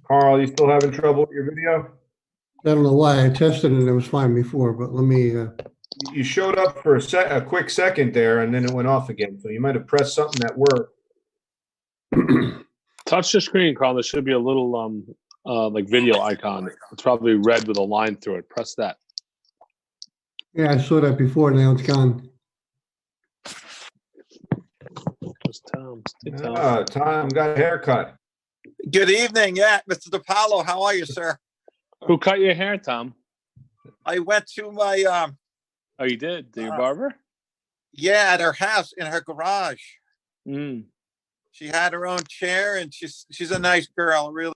Carl, you still having trouble with your video? I don't know why. I tested it. It was fine before, but let me, You showed up for a quick second there, and then it went off again. So you might have pressed something that worked. Touch the screen, Carl. There should be a little like video icon. It's probably red with a line through it. Press that. yeah, I saw that before. Now it's gone. Just Tom. Hey, Tom. Tom got a haircut. Good evening. Yeah, Mr. DiPaolo, how are you, sir? Who cut your hair, Tom? I went to my Oh, you did? To your barber? yeah, at her house in her garage. Mm. She had her own chair and she's a nice girl, really.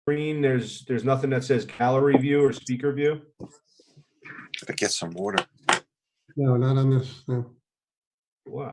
Screen, there's nothing that says gallery view or speaker view. Gotta get some water. No, not on this. No. Wow.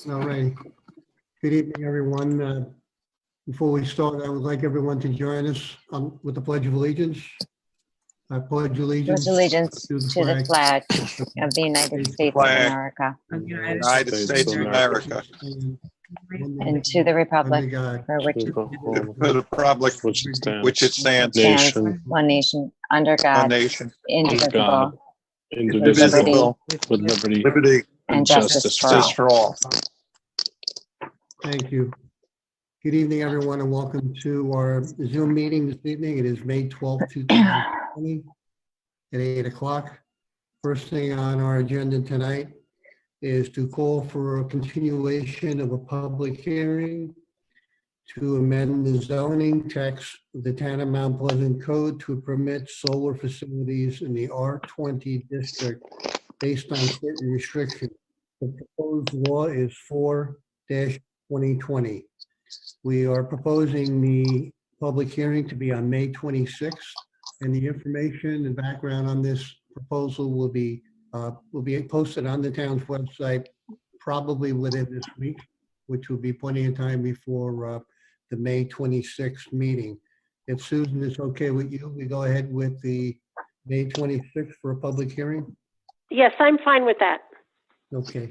All right. Good evening, everyone. Before we start, I would like everyone to join us with the Pledge of Allegiance. I pledge allegiance Pledge allegiance to the to the flag flag of the United States of Flag. America United States of America, and to the under republic God, for which To the whole for the republic which it stands, which it stands, nation, one nation, under one God, nation, indivisible, God, indivisible, indivisible, with liberty liberty, and justice for justice all. for all. thank you. Good evening, everyone, and welcome to our Zoom meeting this evening. It is May 12th, 2020 at 8 o'clock. First thing on our agenda tonight is to call for a continuation of a public hearing to amend the zoning text of the Town of Mount Pleasant Code to permit solar facilities in the R20 district based on certain restrictions. The proposed law is 4-2020. We are proposing the public hearing to be on May 26th, and the information and background on this proposal will be posted on the town's website probably within this week, which will be plenty of time before the May 26th meeting. If Susan is okay with you, we go ahead with the May 26th for a public hearing? Yes, I'm fine with that. Okay.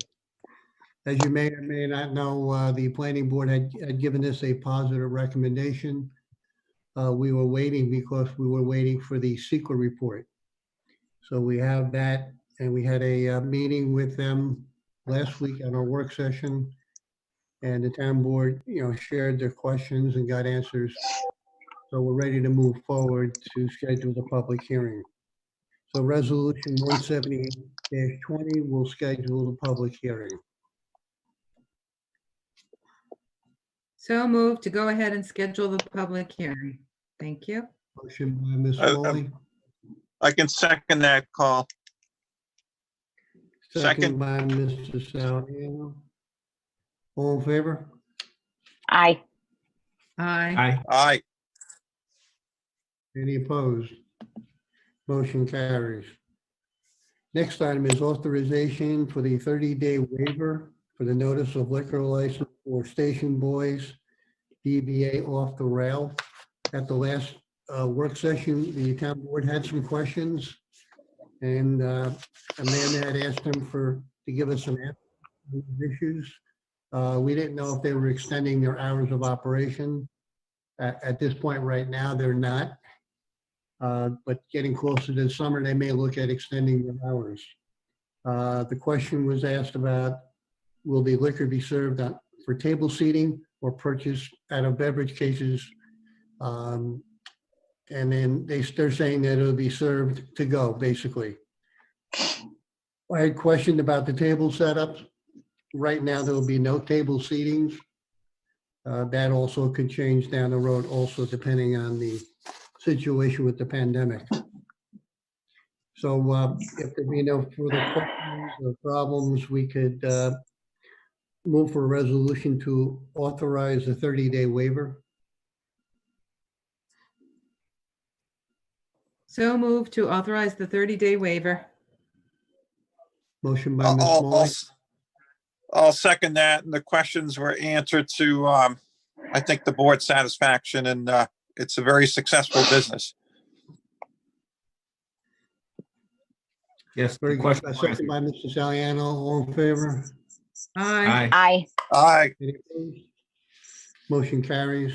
As you may or may not know, the planning board had given us a positive recommendation. We were waiting because we were waiting for the CEQA report. So we have that, and we had a meeting with them last week on our work session. And the town board, shared their questions and got answers. So we're ready to move forward to schedule the public hearing. So resolution 178-20 will schedule the public hearing. So moved to go ahead and schedule the public hearing. Thank you. Motion by Ms. I- Molly, I can second that call. second by Mr. Saliano. All in favor? Aye. Aye. Aye, Any opposed? Motion carries. Next item is authorization for the 30-day waiver for the notice of liquor license for Station Boys, DBA Off the Rail. At the last work session, the town board had some questions, and Amanda had asked them to give us some answers to these issues. We didn't know if they were extending their hours of operation. At this point right now, they're not. But getting closer to the summer, they may look at extending their hours. The question was asked about, will the liquor be served for table seating or purchased out of beverage cases? And then they're saying that it'll be served to go, basically. I had questioned about the table setups. Right now, there will be no table seatings. That also could change down the road, also depending on the situation with the pandemic. So if there be no further questions or problems, we could move for a resolution to authorize a 30-day waiver. So moved to authorize the 30-day waiver. Motion by Ms. I'll, Molly, I'll second that, and the questions were answered to, I think, the board's satisfaction, and it's a very successful business. Yes. very the good. question was- Second by Mr. Saliano, all in favor? Aye. Aye. Aye, Any opposed? Motion carries.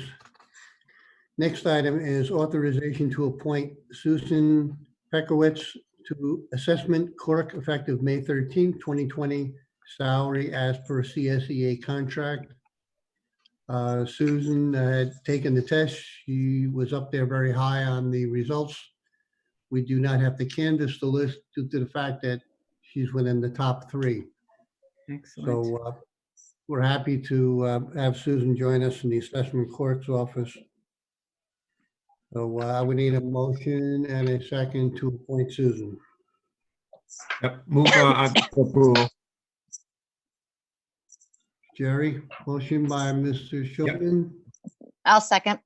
Next item is authorization to appoint Susan Pekowitz to assessment clerk effective May 13, 2020, salary as per CSEA contract. Susan had taken the test. She was up there very high on the results. We do not have to canvass the list due to the fact that she's within the top 3. Excellent. So we're happy to have Susan join us in the assessment clerk's office. So I would need a motion and a second to appoint Susan. Yep, move on for approval. Jerry, motion by Mr. Shulman, I'll second.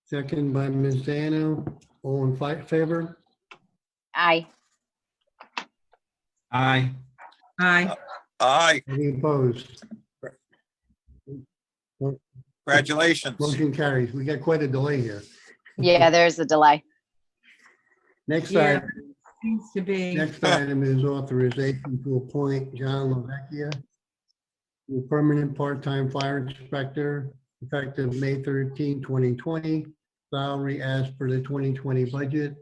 second by Ms. Dano. All in favor? Aye. Aye. Aye. Aye, Any opposed? congratulations. Motion carries. We got quite a delay here. Yeah, there's a delay. Next Yeah, item, seems to be. next item is authorization to appoint John LaVecchia, the permanent part-time fire inspector, effective May 13, 2020, salary as per the 2020 budget.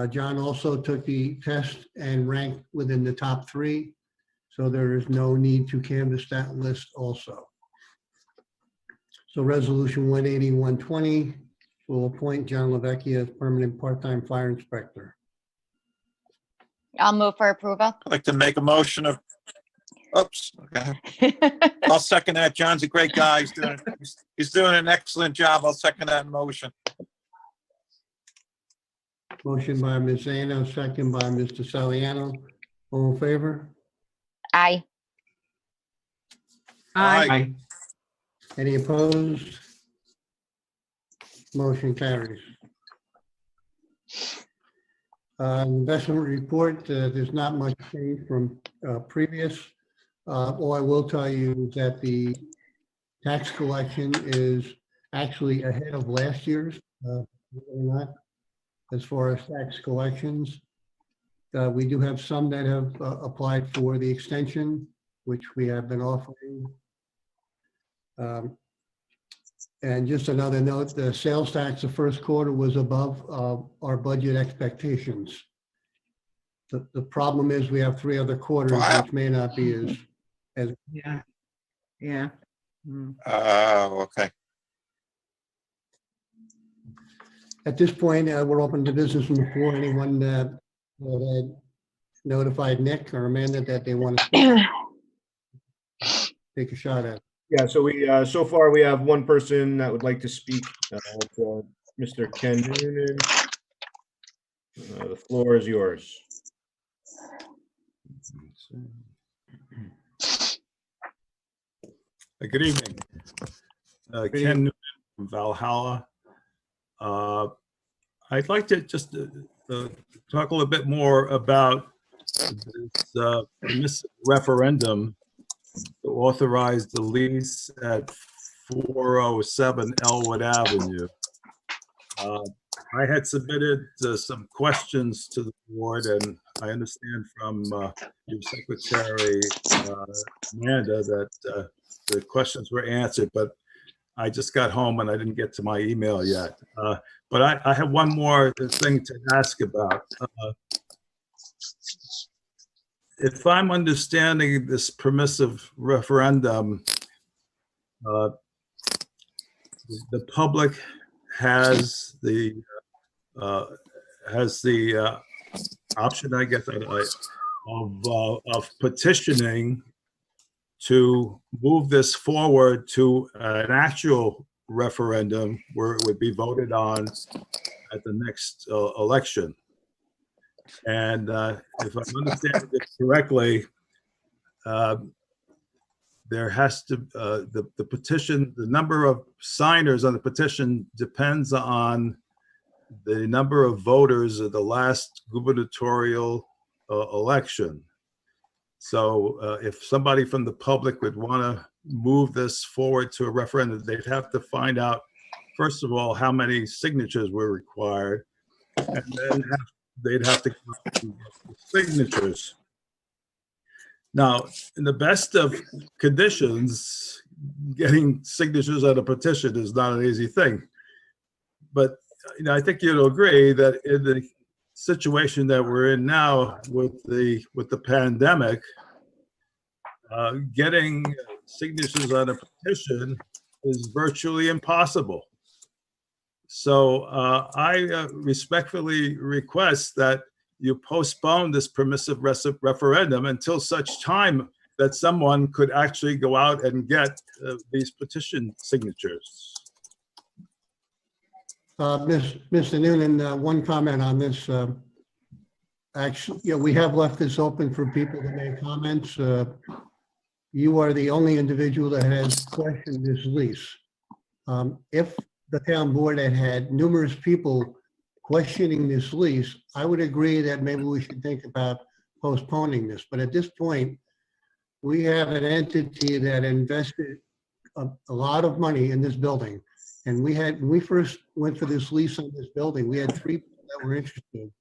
John also took the test and ranked within the top 3, so there is no need to canvass that list also. So resolution 180-120 will appoint John LaVecchia as permanent part-time fire inspector. I'll move for approval. I'd like to make a motion of, oops, okay. I'll second that. John's a great guy. He's doing an excellent job. I'll second that motion. Motion by Ms. Zano, second by Mr. Saliano. All in favor? Aye. Aye. Any opposed? Motion carries. Investment report, there's not much change from previous. All I will tell you is that the tax collection is actually ahead of last year's, believe it or not, as far as tax collections. We do have some that have applied for the extension, which we have been offering. And just another note, the sales tax the first quarter was above our budget expectations. The problem is we have 3 other quarters, Wow. which may not be as Yeah. Yeah. Mm. Okay. At this point, we're open to business from the floor. Anyone that had notified Nick or Amanda that they want to take a shot at it. Yeah, so we, so far we have one person that would like to speak, it's, Mr. Ken Noonan. The floor is yours. Good evening. Ken Noonan from Valhalla. I'd like to just talk a little bit more about this referendum to authorize the lease at 407 Elwood Avenue. I had submitted some questions to the board, and I understand from your secretary, Amanda, that the questions were answered, but I just got home and I didn't get to my email yet. But I have one more thing to ask about. If I'm understanding this permissive referendum, the public has the option, I guess, of petitioning to move this forward to an actual referendum where it would be voted on at the next election. And if I'm understanding it correctly, there has to, the petition, the number of signers on the petition depends on the number of voters of the last gubernatorial election. So if somebody from the public would want to move this forward to a referendum, they'd have to find out, first of all, how many signatures were required, and then they'd have to get the signatures. Now, in the best of conditions, getting signatures on a petition is not an easy thing. But I think you'll agree that in the situation that we're in now with the pandemic, getting signatures on a petition is virtually impossible. So I respectfully request that you postpone this permissive referendum until such time that someone could actually go out and get these petition signatures. Mr. Noonan, one comment on this. Actually, we have left this open for people to make comments. You are the only individual that has questioned this lease. If the town board had numerous people questioning this lease, I would agree that maybe we should think about postponing this. But at this point, we have an entity that invested a lot of money in this building. And when we first went for this lease on this building, we had 3 people that were interested.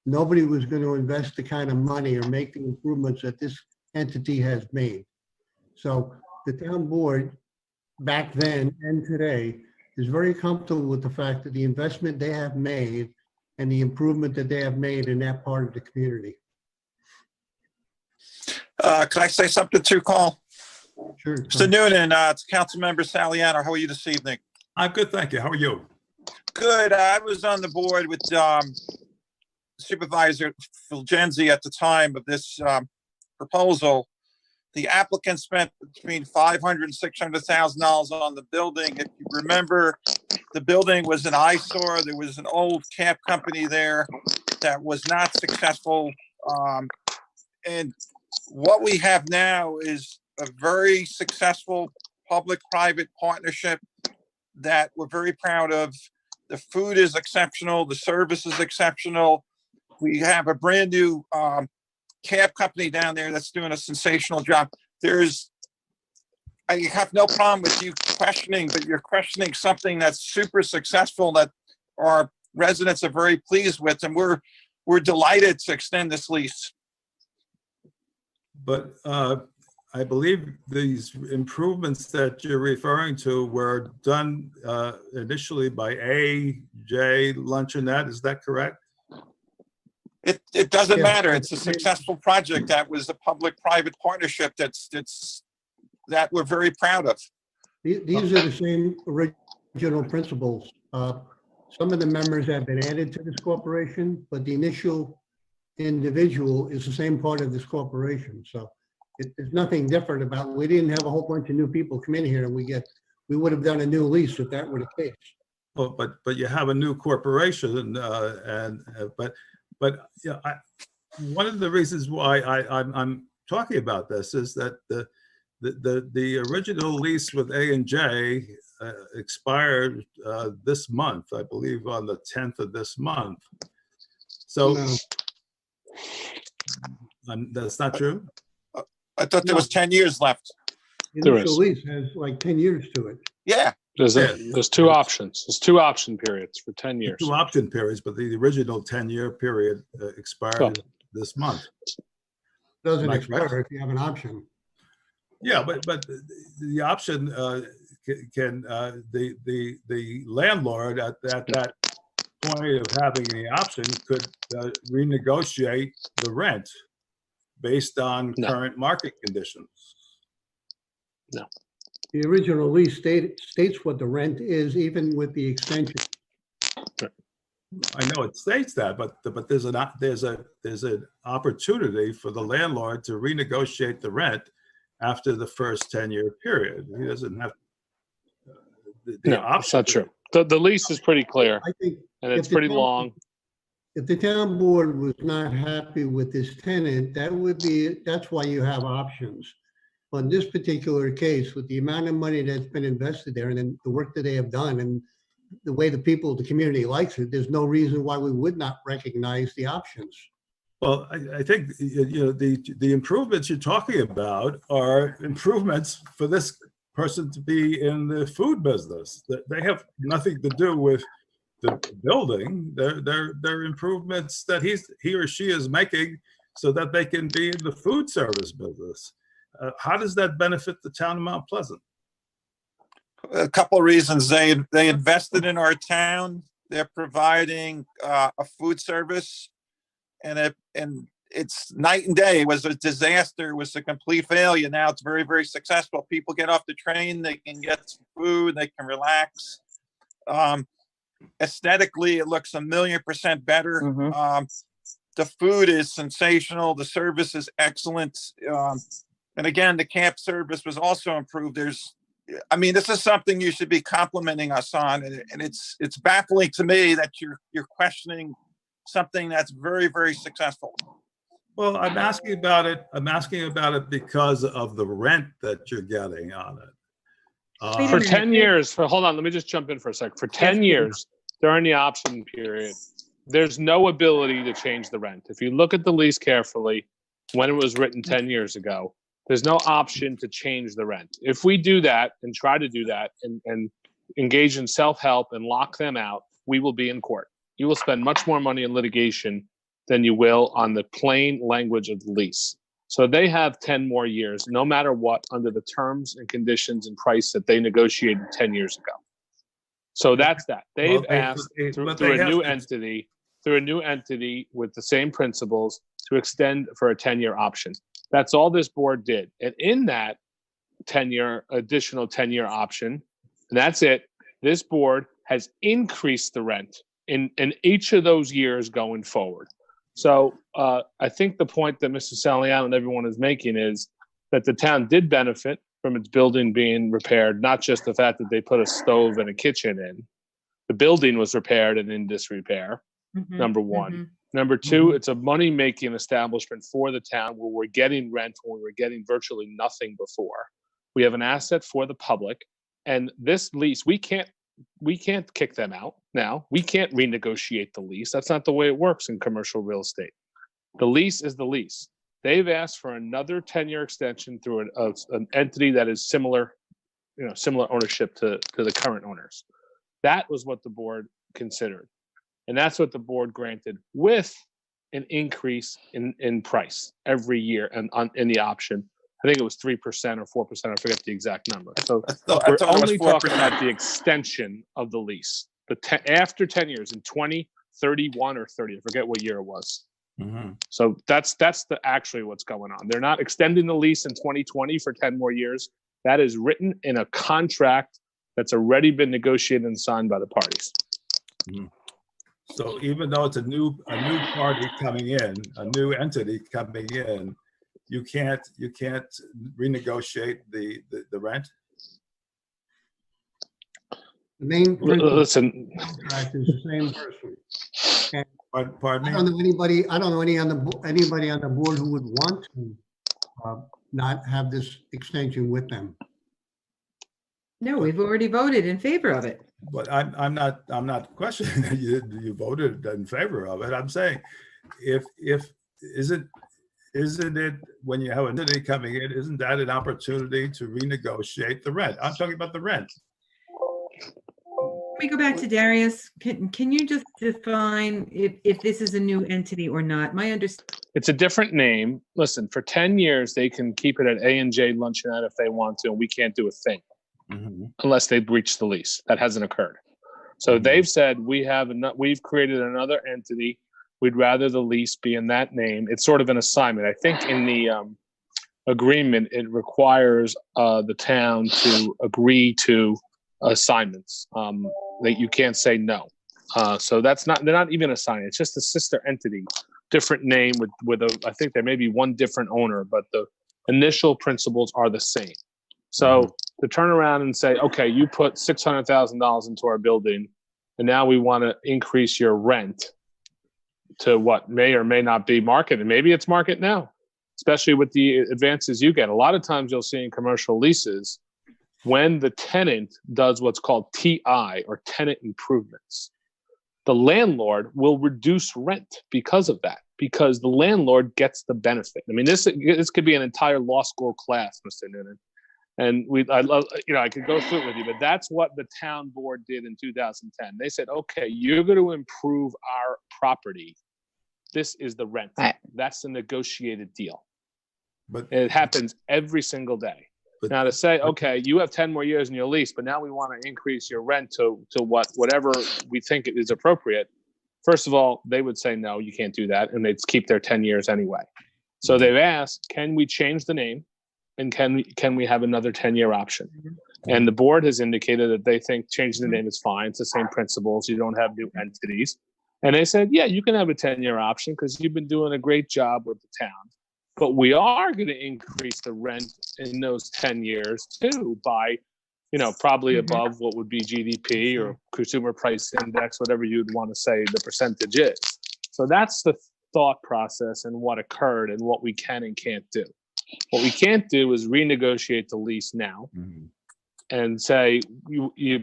Nobody was going to invest the kind of money or make the improvements that this entity has made. So the town board back then and today is very comfortable with the fact that the investment they have made and the improvement that they have made in that part of the community. Can I say something too, Carl? Sure. Mr. Noonan, it's Councilmember Saliano. How are you this evening? I'm good, thank you. How are you? Good. I was on the board with Supervisor Fulgenzi at the time of this proposal. The applicant spent between $500,000 and $600,000 on the building. If you remember, the building was an eyesore. There was an old cab company there that was not successful. And what we have now is a very successful public-private partnership that we're very proud of. The food is exceptional. The service is exceptional. We have a brand new cab company down there that's doing a sensational job. I have no problem with you questioning, but you're questioning something that's super successful that our residents are very pleased with, and we're delighted to extend this lease. But I believe these improvements that you're referring to were done initially by A.J. Luncheonette, is that correct? It doesn't Yeah. matter. It's a successful project that was a public-private partnership that we're very proud of. These are the same original principles. Some of the members have been added to this corporation, but the initial individual is the same part of this corporation. So there's nothing different about, we didn't have a whole bunch of new people come in here and we would have done a new lease if that were the case. Well, but you have a new corporation, but yeah, one of the reasons why I'm talking about this is that the original lease with A&J expired this month, I believe, on the 10th of this month. So that's not true. I thought there was 10 years left. The There initial is. lease has like 10 years to it. Yeah. There's 2 options. There's 2 option periods for 10 years. 2 option periods, but the original 10-year period expired Oh. this month. Doesn't Am I expire correct? if you have an option. Yeah, but the option can the landlord at that point of having the option could renegotiate the rent based on No. current market conditions. The original lease states what the rent is, even with the extension. I know it states that, but there's an opportunity for the landlord to renegotiate the rent after the first 10-year period. He doesn't have the No, that's not option. true. The lease is pretty clear I think and it's if the pretty town- long. if the town board was not happy with this tenant, that's why you have options. On this particular case, with the amount of money that's been invested there and then the work that they have done and the way the people, the community likes it, there's no reason why we would not recognize the options. Well, I think, the improvements you're talking about are improvements for this person to be in the food business. They have nothing to do with the building. They're improvements that he or she is making so that they can be in the food service business. How does that benefit the town of Mount Pleasant? A couple of reasons. They invested in our town. They're providing a food service, and it's night and day. It was a disaster. It was a complete failure. Now it's very, very successful. People get off the train, they can get some food, they can relax. Aesthetically, it looks 1,000,000% better. The food is sensational. The service is excellent. And again, the camp service was also improved. This is something you should be complimenting us on. And it's baffling to me that you're questioning something that's very, very successful. Well, I'm asking about it because of the rent that you're getting on it. Wait a For minute. 10 years, hold on, let me just jump in for a sec. For 10 years, during the option period, there's no ability to change the rent. If you look at the lease carefully, when it was written 10 years ago, There's no option to change the rent. If we do that and try to do that and engage in self-help and lock them out, we will be in court. You will spend much more money in litigation than you will on the plain language of the lease. So they have 10 more years, no matter what, under the terms and conditions and price that they negotiated 10 years ago. So that's that. They've asked through a new entity with the same principles to extend for a 10-year option. That's all this board did. And in that additional 10-year option, and that's it, this board has increased the rent in each of those years going forward. So I think the point that Mr. Saliano and everyone is making is that the town did benefit from its building being repaired, not just the fact that they put a stove and a kitchen in. The building was repaired and in disrepair, number one. Number two, it's a money-making establishment for the town where we're getting rent when we were getting virtually nothing before. We have an asset for the public, and this lease, we can't kick them out now. We can't renegotiate the lease. That's not the way it works in commercial real estate. The lease is the lease. They've asked for another 10-year extension through an entity that is similar ownership to the current owners. That was what the board considered. And that's what the board granted with an increase in price every year and in the option. I think it was 3% or 4%. I forget the exact number. So I thought we're it was only talking 4%. about the extension of the lease. After 10 years in 20, 31, or 30, I forget what year it was. So that's actually what's going on. They're not extending the lease in 2020 for 10 more years. That is written in a contract that's already been negotiated and signed by the parties. So even though it's a new party coming in, a new entity coming in, you can't renegotiate the rent? The main Listen, contract is the same person. Pardon I me? don't know anybody on the board who would want to not have this extension with them. No, we've already voted in favor of it. But I'm not questioning that you voted in favor of it. I'm saying isn't it when you have an entity coming in, isn't that an opportunity to renegotiate the rent? I'm talking about the rent. Let me go back to Darius. Can you just define if this is a new entity or not? My understanding. it's a different name. Listen, for 10 years, they can keep it at A&J Luncheonette if they want to, and we can't do a thing unless they breach the lease. That hasn't occurred. So they've said, we've created another entity. We'd rather the lease be in that name. It's sort of an assignment. I think in the agreement, it requires the town to agree to assignments that you can't say no. So they're not even assigning. It's just a sister entity, different name with I think there may be one different owner, but the initial principles are the same. So to turn around and say, okay, you put $600,000 into our building, and now we want to increase your rent to what may or may not be market, and maybe it's market now, especially with the advances you get. A lot of times you'll see in commercial leases, when the tenant does what's called TI or tenant improvements, the landlord will reduce rent because of that, because the landlord gets the benefit. I mean, this could be an entire law school class, Mr. Noonan. And I could go through it with you, but that's what the town board did in 2010. They said, okay, you're going to improve our property. This is the rent. Right. That's the negotiated deal. But And it happens every single day. But- Now to say, okay, you have 10 more years in your lease, but now we want to increase your rent to whatever we think is appropriate. First of all, they would say, no, you can't do that. And they'd keep their 10 years anyway. So they've asked, can we change the name? And can we have another 10-year option? And the board has indicated that they think changing the name is fine. It's the same principles. You don't have new entities. And they said, yeah, you can have a 10-year option because you've been doing a great job with the town. But we are going to increase the rent in those 10 years too by, probably above what would be GDP or consumer price index, whatever you'd want to say the percentage is. So that's the thought process and what occurred and what we can and can't do. What we can't do is renegotiate the lease now and say,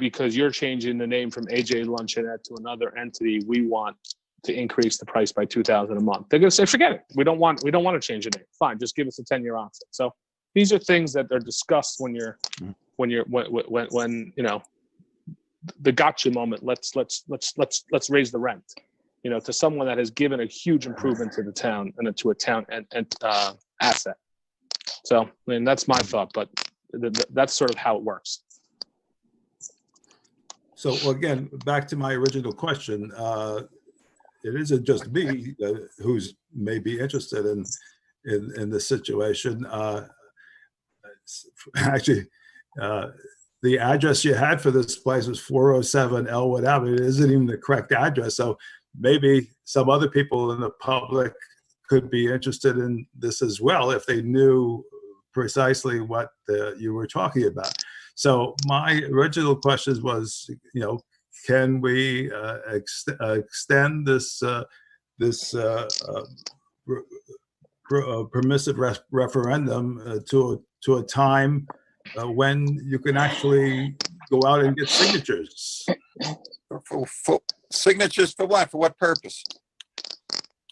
because you're changing the name from AJ Luncheonette to another entity, we want to increase the price by $2,000 a month. They're going to say, forget it. We don't want to change the name. Fine, just give us a 10-year option. So these are things that are discussed when when you know, the gotcha moment. Let's raise the rent, you know, to someone that has given a huge improvement to the town and to a town and asset. So, I mean, that's my thought, but that's sort of how it works. So again, back to my original question, it isn't just me who's maybe interested in this situation. Actually, the address you had for this place was 407 Elwood Avenue. It isn't even the correct address. So maybe some other people in the public could be interested in this as well if they knew precisely what you were talking about. So my original question was, you know, can we extend this permissive referendum to a time when you can actually go out and get signatures? For signatures for what? For what purpose?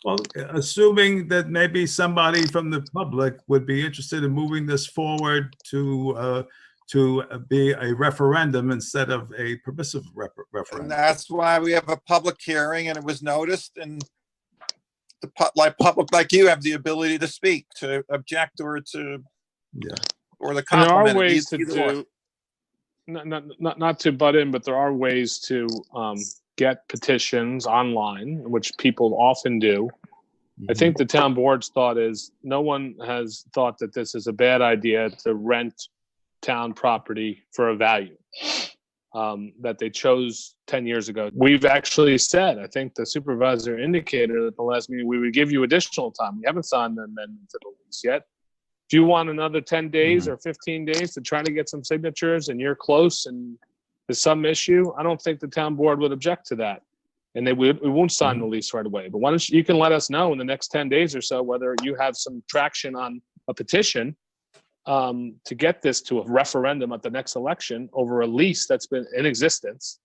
Well, assuming that maybe somebody from the public would be interested in moving this forward to be a referendum instead of a permissive And referendum. that's why we have a public hearing, and it was noticed, and the public like you have the ability to speak, to object, or to Yeah. or the And there are compliment. ways to Either or. do, not to butt in, but there are ways to get petitions online, which people often do. I think the town board's thought is no one has thought that this is a bad idea to rent town property for a value that they chose 10 years ago. We've actually said, I think the supervisor indicated at the last meeting, we would give you additional time. We haven't signed the amendment to the lease yet. If you want another 10 days or 15 days to try to get some signatures and you're close and there's some issue, I don't think the town board would object to that. And we won't sign the lease right away. But why don't you can let us know in the next 10 days or so whether you have some traction on a petition to get this to a referendum at the next election over a lease that's been in existence.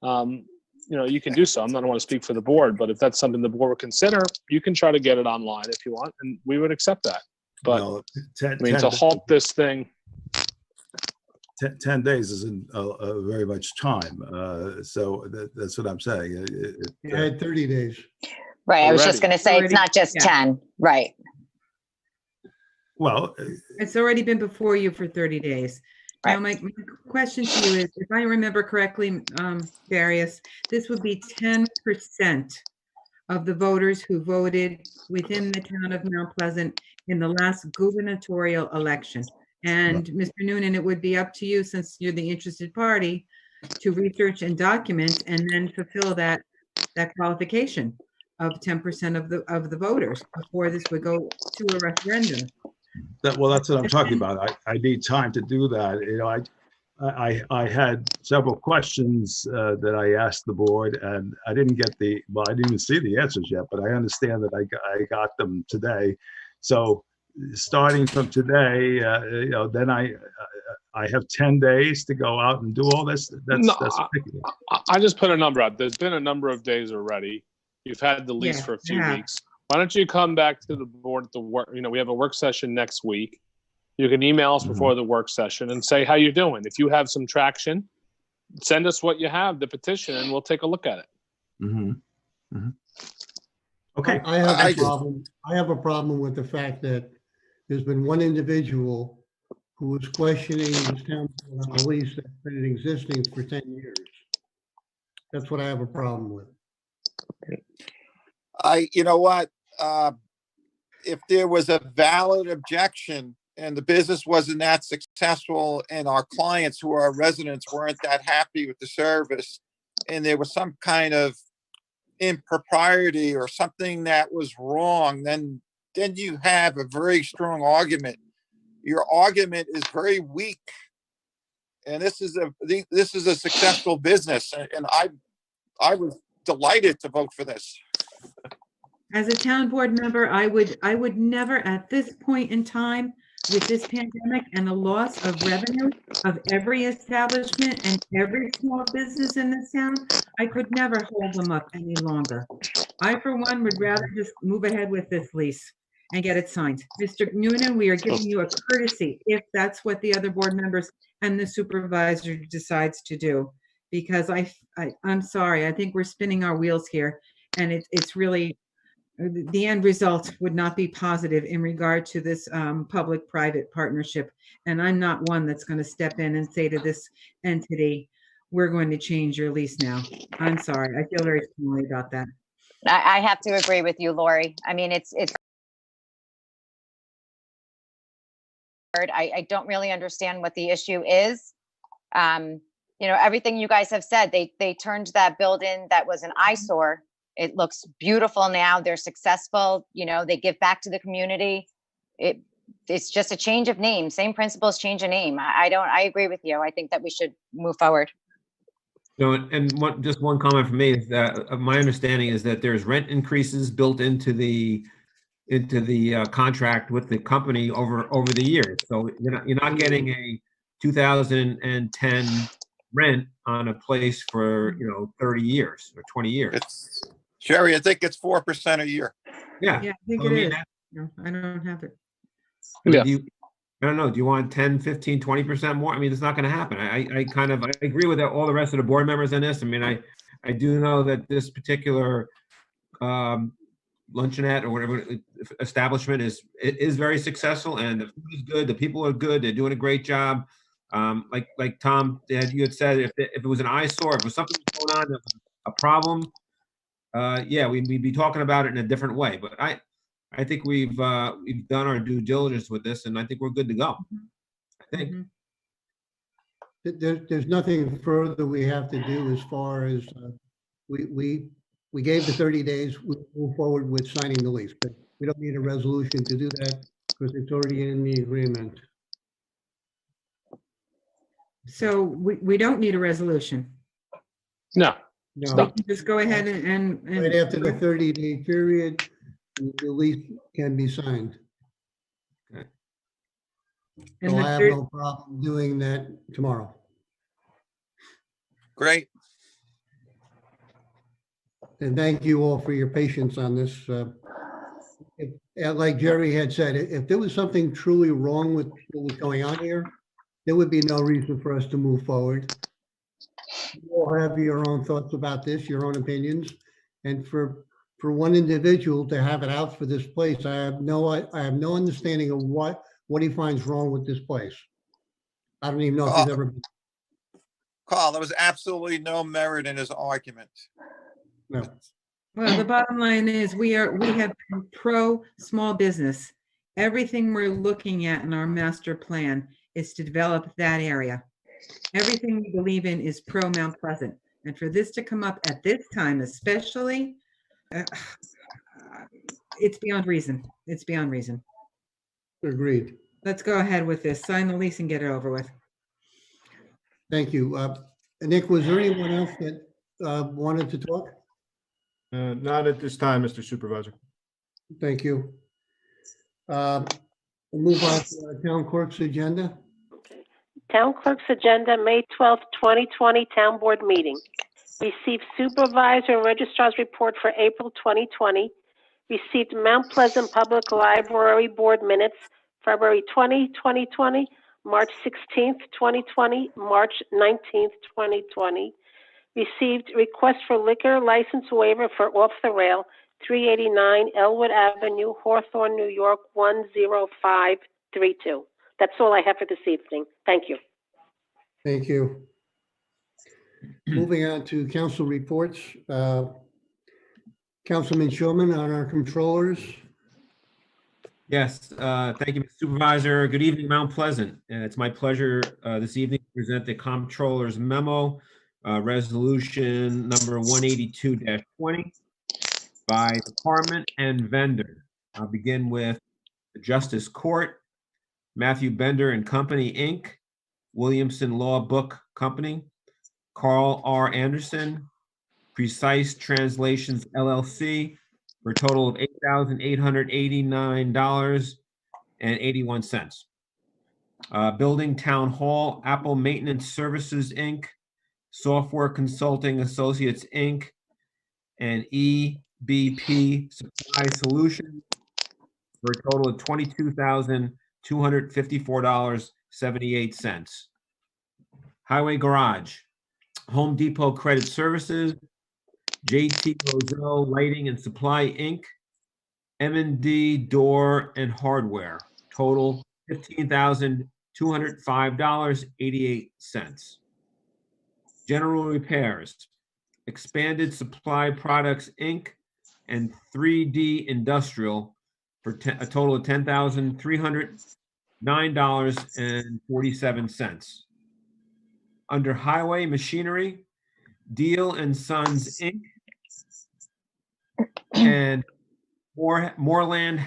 You know, you can do so. I don't want to speak for the board, but if that's something the board would consider, you can try to get it online if you want, and we would accept that. But Well, I mean, to halt this thing, 10 days isn't very much time. So that's what I'm saying. You had 30 days. Right, I was just Already. gonna say, it's not just Yeah. 10, right? Well, It's already been before you for 30 days. Now, Right. my question to you is, if I remember correctly, Darius, this would be 10% of the voters who voted within the town of Mount Pleasant in the last gubernatorial election. And Mr. Noonan, it would be up to you, since you're the interested party, to research and document and then fulfill that qualification of 10% of the voters before this would go to a referendum. that's what I'm talking about. I need time to do that. You know, I had several questions that I asked the board, and I didn't get I didn't even see the answers yet, but I understand that I got them today. So starting from today, you know, then I have 10 days to go out and do all this. That's ridiculous. I just put a number out. There's been a number of days already. You've had the lease Yeah, for a few yeah. weeks. Why don't you come back to the board at the work? You know, we have a work session next week. You can email us before the work session and say how you're doing. If you have some traction, send us what you have, the petition, and we'll take a look at it. Okay. I have I a just- problem. I have a problem with the fact that there's been one individual who was questioning this town on a lease that's been in existence for 10 years. That's what I have a problem with. You know what? If there was a valid objection and the business wasn't that successful and our clients who are residents weren't that happy with the service, and there was some kind of impropriety or something that was wrong, then you have a very strong argument. Your argument is very weak. And this is a successful business, and I was delighted to vote for this. As a town board member, I would never, at this point in time, with this pandemic and the loss of revenue of every establishment and every small business in this town, I could never hold them up any longer. I, for one, would rather just move ahead with this lease and get it signed. Mr. Noonan, we are giving you a courtesy if that's what the other board members and the supervisor decides to do. Because I'm sorry, I think we're spinning our wheels here, and it's really, the end result would not be positive in regard to this public-private partnership. And I'm not one that's going to step in and say to this entity, we're going to change your lease now. I'm sorry. I feel very strongly about that. I have to agree with you, Lori. I mean, it's I don't really understand what the issue is. You know, everything you guys have said, they turned that building that was an eyesore. It looks beautiful now. They're successful. You know, they give back to the community. It's just a change of name. Same principles, change of name. I agree with you. I think that we should move forward. No, and just one comment from me is that my understanding is that there's rent increases built into the contract with the company over the years. So you're not getting a 2010 rent on a place for 30 years or 20 years. Jerry, I think it's 4% a year. Yeah, Yeah, I think I it mean, is. No, I don't have it. Yeah. I don't know. Do you want 10, 15, 20% more? I mean, it's not going to happen. I agree with all the rest of the board members on this. I mean, I do know that this particular luncheonette or whatever establishment is very successful, and the food is good. The people are good. They're doing a great job. Like Tom, you had said, if it was an eyesore, if it was something going on that was a problem, yeah, we'd be talking about it in a different way. But I think we've done our due diligence with this, and I think we're good to go. I think. There's nothing further we have to do as far as we gave the 30 days. We move forward with signing the lease, but we don't need a resolution to do that because it's already in the agreement. So we don't need a resolution. No. No, We can just go ahead and right after the 30-day period, the lease can be signed. and So the I have third- no problem doing that tomorrow. Great. And thank you all for your patience on this. Like Jerry had said, if there was something truly wrong with what was going on here, there would be no reason for us to move forward. You all have your own thoughts about this, your own opinions. And for one individual to have it out for this place, I have no understanding of what he finds wrong with this place. I don't even know if he's ever been. Carl, there was absolutely no merit in his argument. No. Well, the bottom line is we have been pro small business. Everything we're looking at in our master plan is to develop that area. Everything we believe in is pro Mount Pleasant. And for this to come up at this time, especially, it's beyond reason. It's beyond reason. Agreed. Let's go ahead with this. Sign the lease and get it over with. Thank you. Nick, was there anyone else that wanted to talk? Not at this time, Mr. Supervisor. Thank you. We'll move on to our town clerk's agenda. Town clerk's agenda, May 12th, 2020, town board meeting. Received supervisor and registrar's report for April 2020. Received Mount Pleasant Public Library Board minutes, February 20, 2020, March 16th, 2020, March 19th, 2020. Received request for liquor license waiver for Off the Rail, 389 Elwood Avenue, Hawthorne, New York, 10532. That's all I have for this evening. Thank you. Thank you. Moving on to council reports. Councilman Shulman on our controllers. Yes, thank you, Mr. Supervisor. Good evening, Mount Pleasant. It's my pleasure this evening to present the comptroller's memo, resolution number 182-20 by department and vendor. I'll begin with the Justice Court, Matthew Bender and Company, Inc., Williamson Law Book Company, Carl R. Anderson, Precise Translations LLC, for a total of $8,889.81. Building Town Hall, Apple Maintenance Services, Inc., Software Consulting Associates, Inc., and EBP Supply Solutions for a total of $22,254.78. Highway Garage, Home Depot Credit Services, JT Roselle Lighting and Supply, Inc., M&D Door and Hardware, total $15,205.88. General Repairs, Expanded Supply Products, Inc., and 3D Industrial for a total of $10,309.47. Under Highway Machinery, Deal and Sons, Inc., and Moreland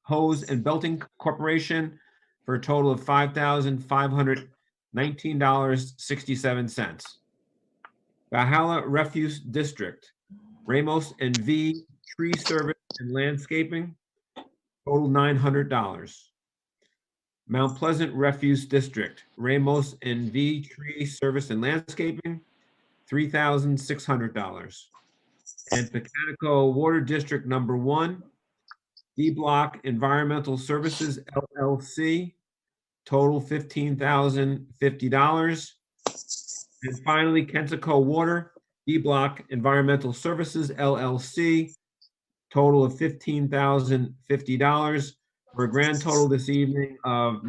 Hose and Belting Corporation for a total of $5,519.67. Valhalla Refuse District, Ramos and V Tree Service and Landscaping, total $900. Mount Pleasant Refuse District, Ramos and V Tree Service and Landscaping, $3,600. And Pecanico Water District Number 1, D Block Environmental Services LLC, total $15,050. And finally, Kensico Water, D Block Environmental Services LLC, total of $15,050 for a grand total this evening of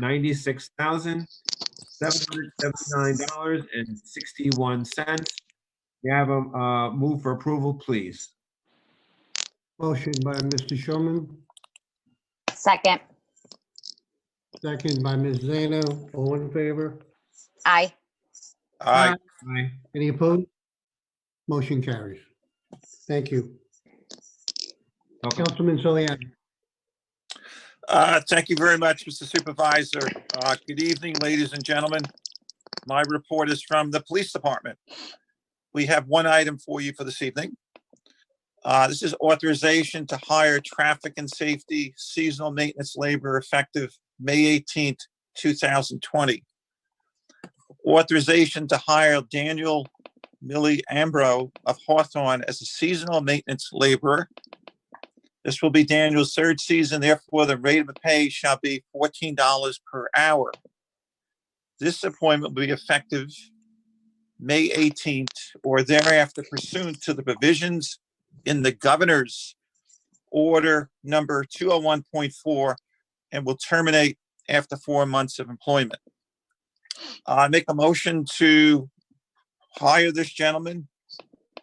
$96,779.61. We have a move for approval, please. Motion by Mr. Shulman, Second. second by Ms. Zano. All in favor? Aye. Aye. Aye. Any opposed? Motion carries. Thank you. Okay. Councilman Soliani. Thank you very much, Mr. Supervisor. Good evening, ladies and gentlemen. My report is from the Police Department. We have one item for you for this evening. This is authorization to hire traffic and safety seasonal maintenance labor effective May 18th, 2020. Authorization to hire Daniel Millie Ambro of Hawthorne as a seasonal maintenance laborer. This will be Daniel's third season, therefore the rate of pay shall be $14 per hour. This appointment will be effective May 18th or thereafter pursuant to the provisions in the governor's order number 201.4 and will terminate after 4 months of employment. I make a motion to hire this gentleman,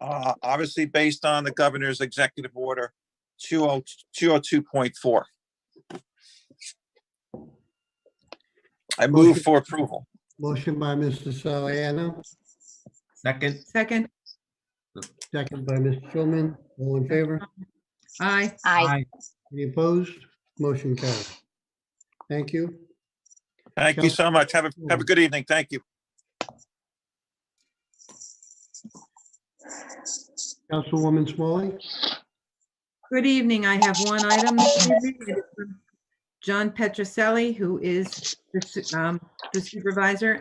obviously based on the governor's executive order 202.4. I move for approval. Motion by Mr. Soliani, Second. Second. second by Mr. Shulman. All in favor? Aye. Aye. Any opposed? Motion carries. Thank you. Thank you so much. Have a good evening. Thank you. Councilwoman Smalley. Good evening. I have one item this evening. It is from John Petroselli, who is the supervisor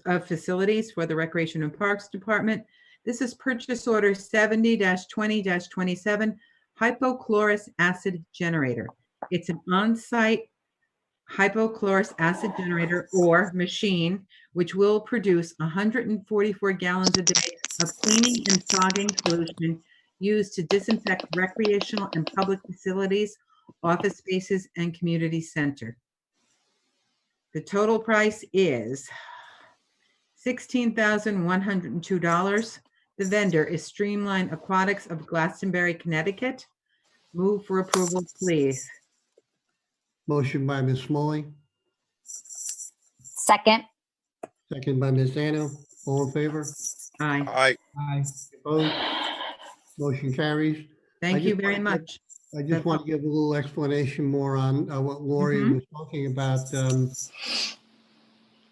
of facilities for the Recreation and Parks Department. This is purchase order 70-20-27 hypochlorous acid generator. It's an on-site hypochlorous acid generator or machine, which will produce 144 gallons a day of cleaning and fogging solution used to disinfect recreational and public facilities, office spaces, and community center. The total price is $16,102. The vendor is Streamline Aquatics of Glastonbury, Connecticut. Move for approval, please. Motion by Ms. Smalley, Second. second by Ms. Zano. All in favor? Aye. Aye. Aye. Opposed? Motion carries. Thank you just very want to- much. I just want to give a little explanation more on what Lori was talking about.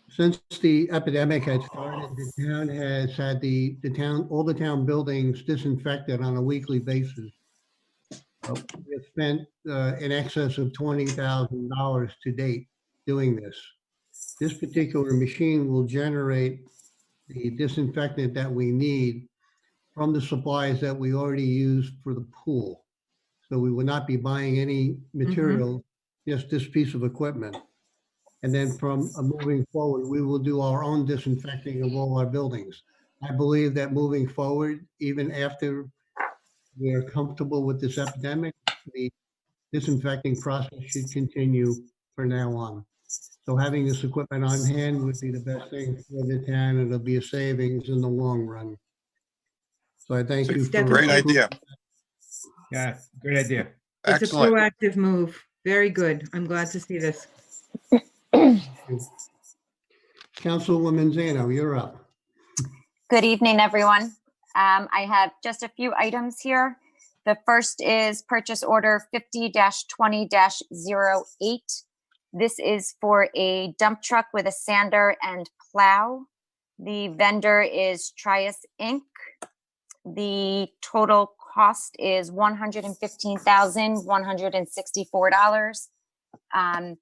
Since the epidemic had started, the town has had all the town buildings disinfected on a weekly basis. We have spent in excess of $20,000 to date doing this. This particular machine will generate the disinfectant that we need from the supplies that we already used for the pool. So we will not be buying any material, just this piece of equipment. And then from moving forward, we will do our own disinfecting of all our buildings. I believe that moving forward, even after we are comfortable with this epidemic, the disinfecting process should continue for now on. So having this equipment on hand would be the best thing for the town, and it'll be a savings in the long run. So I thank you It's for. definitely- Great idea. Yeah, great idea. It's a Excellent. proactive move. Very good. I'm glad to see this. Councilwoman Zano, you're up. Good evening, everyone. I have just a few items here. The first is purchase order 50-20-08. This is for a dump truck with a sander and plow. The vendor is Trias Inc. The total cost is $115,164.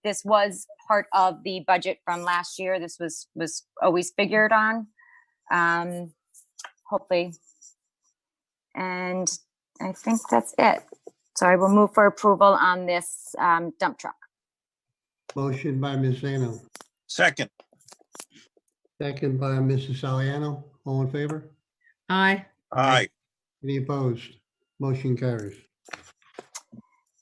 This was part of the budget from last year. This was always figured on. Hopefully. And I think that's it. So I will move for approval on this dump truck. Motion by Ms. Zano, Second. second by Mrs. Saliano. All in favor? Aye. Aye. Any opposed? Motion carries.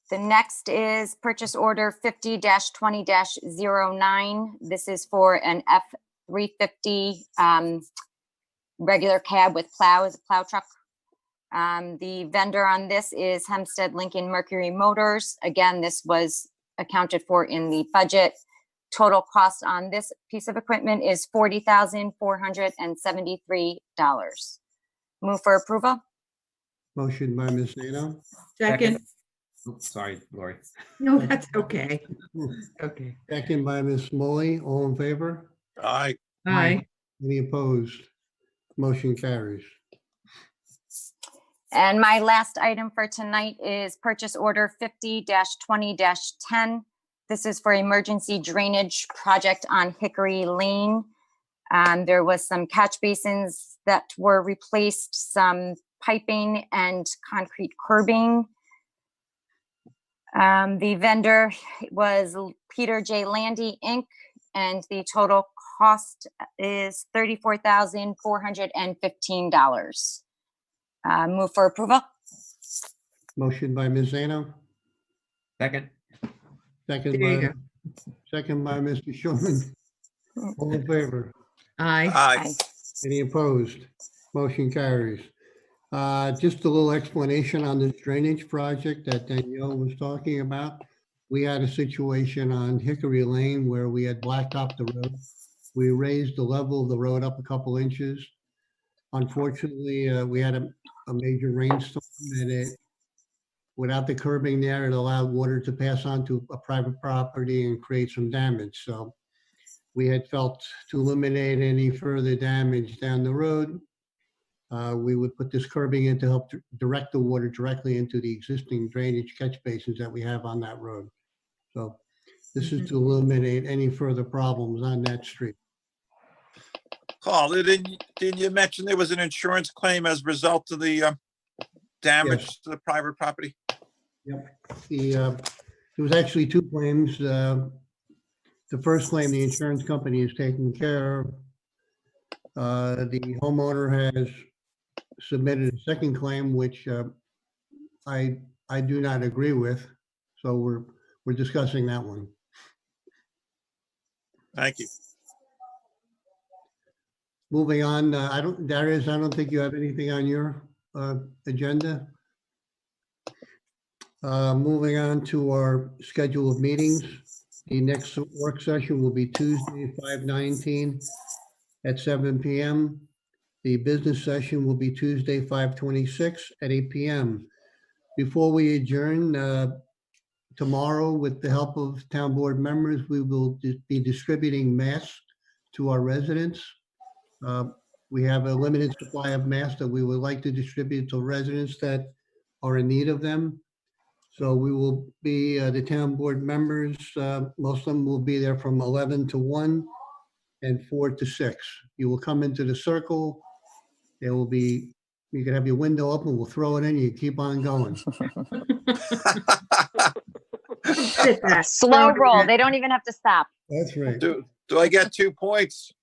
The next is purchase order 50-20-09. This is for an F-350 regular cab with plow, as a plow truck. The vendor on this is Hempstead Lincoln Mercury Motors. Again, this was accounted for in the budget. Total cost on this piece of equipment is $40,473. Move for approval. Motion by Ms. Zano, Second. Oops, sorry, Lori. No, that's okay. Okay. second by Ms. Smalley. All in favor? Aye. Aye. Any opposed? Motion carries. And my last item for tonight is purchase order 50-20-10. This is for emergency drainage project on Hickory Lane. There was some catch basins that were replaced, some piping and concrete curbing. The vendor was Peter J. Landy, Inc., and the total cost is $34,415. Move for approval. Motion by Ms. Zano, Second. second There you by, second by Mr. Shulman. All in favor? Aye. Aye. Any opposed? Motion carries. Just a little explanation on this drainage project that Danielle was talking about. We had a situation on Hickory Lane where we had blacktopped the road. We raised the level of the road up a couple inches. Unfortunately, we had a major rainstorm and without the curbing there, it allowed water to pass on to a private property and create some damage. So we had felt to eliminate any further damage down the road, we would put this curbing in to help direct the water directly into the existing drainage catch basins that we have on that road. So this is to eliminate any further problems on that street. Carl, didn't you mention there was an insurance claim as a result of the damage Yes. to the private property? There was actually two claims. The first claim, the insurance company is taking care of. The homeowner has submitted a second claim, which I do not agree with. So we're discussing that one. Thank you. Moving on, Darius, I don't think you have anything on your agenda. Moving on to our schedule of meetings. The next work session will be Tuesday, 5/19 at 7 PM. The business session will be Tuesday, 5/26 at 8 PM. Before we adjourn, tomorrow, with the help of town board members, we will be distributing masks to our residents. We have a limited supply of masks that we would like to distribute to residents that are in need of them. So we will be, the town board members, most of them will be there from 11 to 1 and 4 to 6. You will come into the circle. There will be You can have your window open, we'll throw it in, you keep on going. Slow roll. They don't even have to stop. That's right. Do I get 2 points?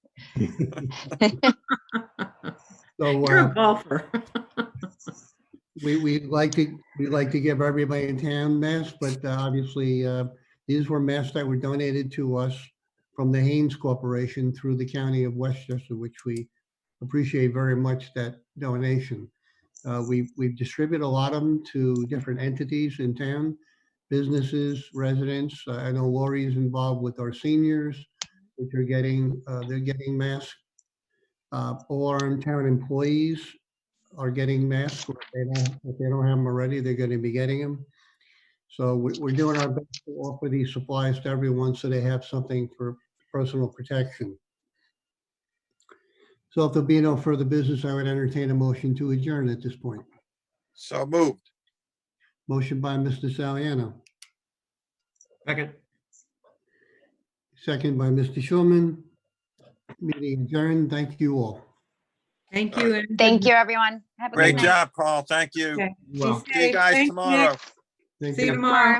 So, You're a golfer. we'd like to give everybody in town masks, but obviously, these were masks that were donated to us from the Haynes Corporation through the County of Westchester, which we appreciate very much that donation. We've distributed a lot of them to different entities in town, businesses, residents. I know Lori is involved with our seniors, which are getting, they're getting masks. All our town employees are getting masks. If they don't have them already, they're going to be getting them. So we're doing our best to offer these supplies to everyone so they have something for personal protection. So if there'll be no further business, I would entertain a motion to adjourn at this point. So moved. Motion by Mr. Saliano, Second. second by Mr. Schulman. Meeting adjourned. Thank you all. Thank you. and Thank good you, everyone. Have a Great good night. job, Paul. Thank you. Okay. Well. Be See you safe. guys Thanks, tomorrow. Nick. Thank See you you. tomorrow.